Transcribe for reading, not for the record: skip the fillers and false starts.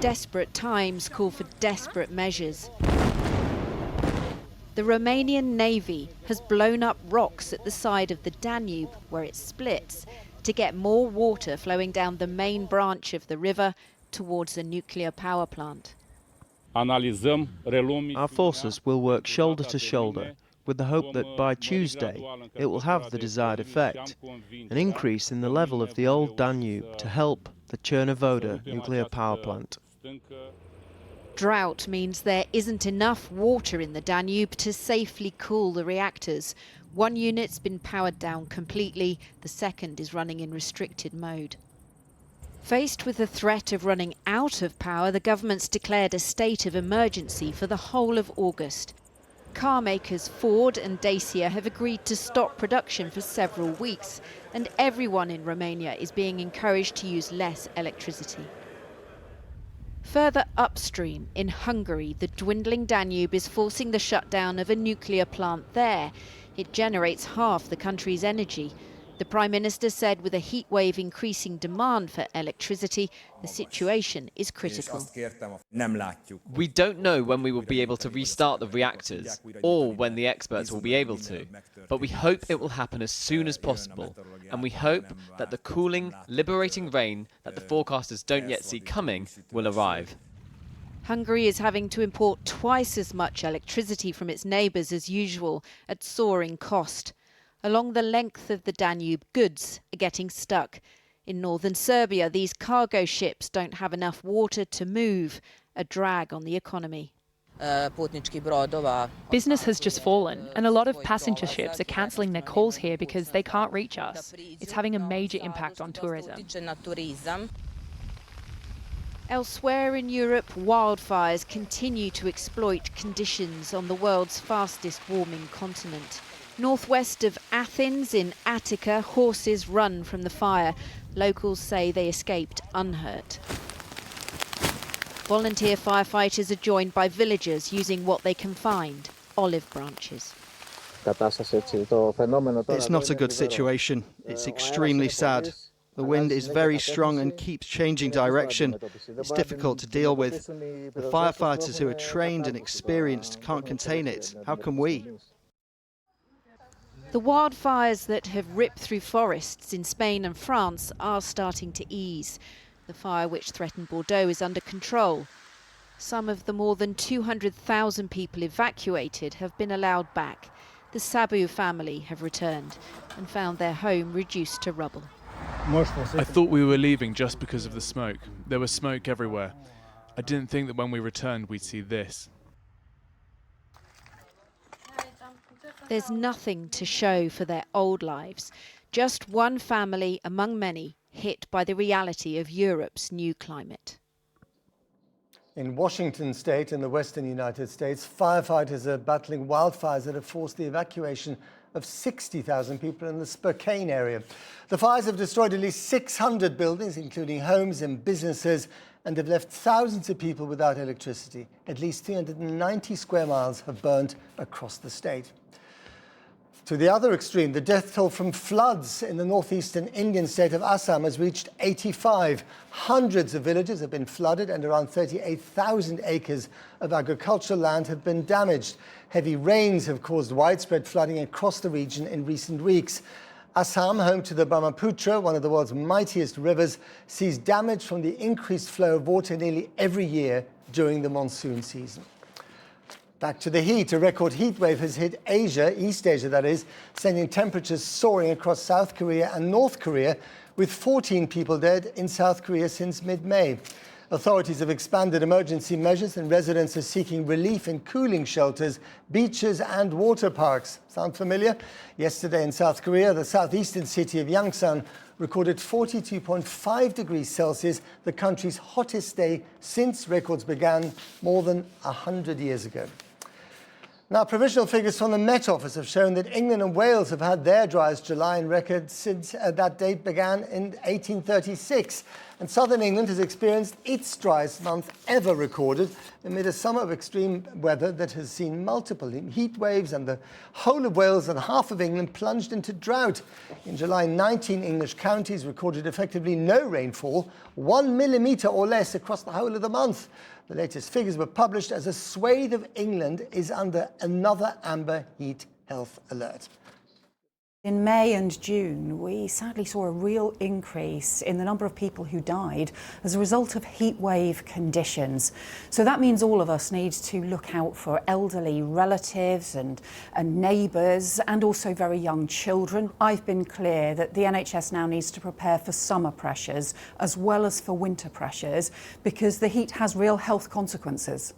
Desperate times call for desperate measures. The Romanian Navy has blown up rocks at the side of the Danube, where it splits, to get more water flowing down the main branch of the river towards a nuclear power plant. Our forces will work shoulder to shoulder with the hope that by Tuesday it will have the desired effect, an increase in the level of the old Danube to help the Chernovoda nuclear power plant. Drought means there isn't enough water in the Danube to safely cool the reactors. One unit's been powered down completely, the second is running in restricted mode. Faced with the threat of running out of power, the government's declared a state of emergency for the whole of August. Car makers Ford and Dacia have agreed to stop production for several weeks, and everyone in Romania is being encouraged to use less electricity. Further upstream, in Hungary, the dwindling Danube is forcing the shutdown of a nuclear plant there. It generates half the country's energy. The Prime Minister said with a heatwave increasing demand for electricity, the situation is critical. We don't know when we will be able to restart the reactors, or when the experts will be able to, but we hope it will happen as soon as possible, and we hope that the cooling, liberating rain that the forecasters don't yet see coming will arrive. Hungary is having to import twice as much electricity from its neighbours as usual at soaring cost. Along the length of the Danube, goods are getting stuck. In northern Serbia, these cargo ships don't have enough water to move, a drag on the economy. Business has just fallen, and a lot of passenger ships are cancelling their calls here because they can't reach us. It's having a major impact on tourism. Elsewhere in Europe, wildfires continue to exploit conditions on the world's fastest warming continent. Northwest of Athens, in Attica, horses run from the fire. Locals say they escaped unhurt. Volunteer firefighters are joined by villagers using what they can find, olive branches. It's not a good situation. It's extremely sad. The wind is very strong and keeps changing direction. It's difficult to deal with. The firefighters who are trained and experienced can't contain it. How can we? The wildfires that have ripped through forests in Spain and France are starting to ease. The fire which threatened Bordeaux is under control. Some of the more than 200,000 people evacuated have been allowed back. The Sabu family have returned and found their home reduced to rubble. I thought we were leaving just because of the smoke. There was smoke everywhere. I didn't think that when we returned we'd see this. There's nothing to show for their old lives. Just one family among many hit by the reality of Europe's new climate. In Washington state in the western United States, firefighters are battling wildfires that have forced the evacuation of 60,000 people in the Spokane area. The fires have destroyed at least 600 buildings, including homes and businesses, and have left thousands of people without electricity. At least 390 square miles have burnt across the state. To the other extreme, the death toll from floods in the northeastern Indian state of Assam has reached 85. Hundreds of villages have been flooded and around 38,000 acres of agricultural land have been damaged. Heavy rains have caused widespread flooding across the region in recent weeks. Assam, home to the Brahmaputra, one of the world's mightiest rivers, sees damage from the increased flow of water nearly every year during the monsoon season. Back to the heat. A record heat wave has hit Asia, East Asia that is, sending temperatures soaring across South Korea and North Korea, with 14 people dead in South Korea since mid-May. Authorities have expanded emergency measures and residents are seeking relief in cooling shelters, beaches and water parks. Sound familiar? Yesterday in South Korea, the southeastern city of Yangsan recorded 42.5 degrees Celsius, the country's hottest day since records began more than 100 years ago. Now, provisional figures from the Met Office have shown that England and Wales have had their driest July in record since that date began in 1836. And southern England has experienced its driest month ever recorded amid a summer of extreme weather that has seen multiple heat waves, and the whole of Wales and half of England plunged into drought. In July, 19 English counties recorded effectively no rainfall, 1 millimetre or less across the whole of the month. The latest figures were published as a swathe of England is under another amber heat health alert. In May and June, we sadly saw a real increase in the number of people who died as a result of heatwave conditions. So that means all of us need to look out for elderly relatives and neighbours, and also very young children. I've been clear that the NHS now needs to prepare for summer pressures as well as for winter pressures, because the heat has real health consequences.